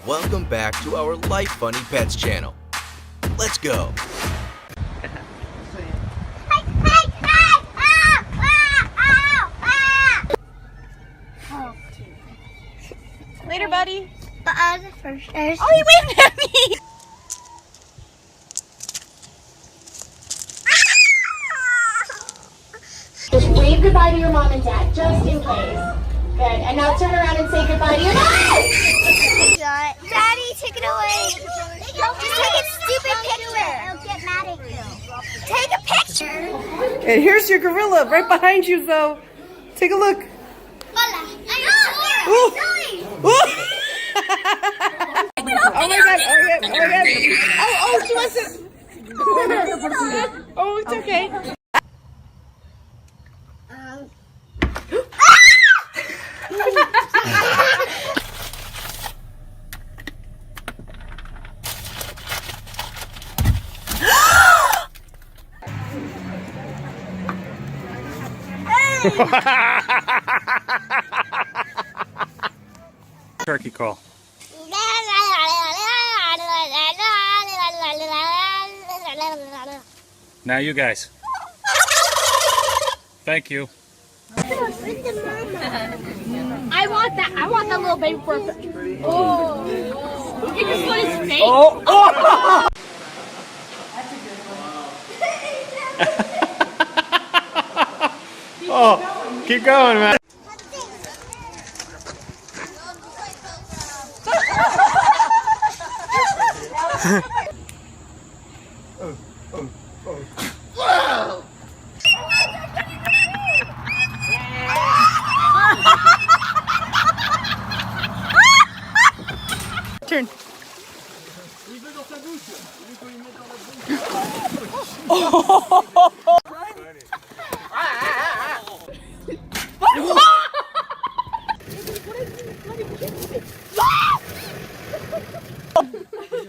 Welcome back to our Life Funny Pets channel. Let's go. Later, buddy. First. Oh, he waved at me. Just wave goodbye to your mom and dad, just in case. Good. And now turn around and say goodbye to your mom. Daddy, take it away. Just take a stupid picture. I'll get mad at you. Take a picture. And here's your gorilla right behind you, Zoe. Take a look. Hola. Ooh. Zoe. Oh my god, oh my god, oh my god. Oh, she wants it. Oh, it's okay. Turkey call. Now you guys. Thank you. I want that. I want that little baby for a picture. Oh. You can just put his face. Oh! Oh! Oh, keep going, man. Turn.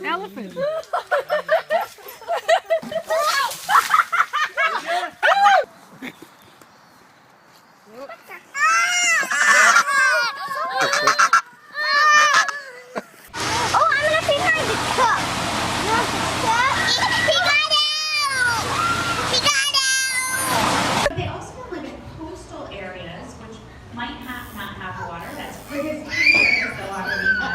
Elephant. They also live in coastal areas, which might not have water. That's pretty as the water we have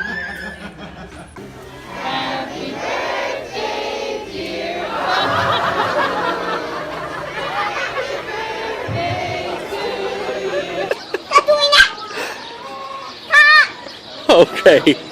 here. Okay.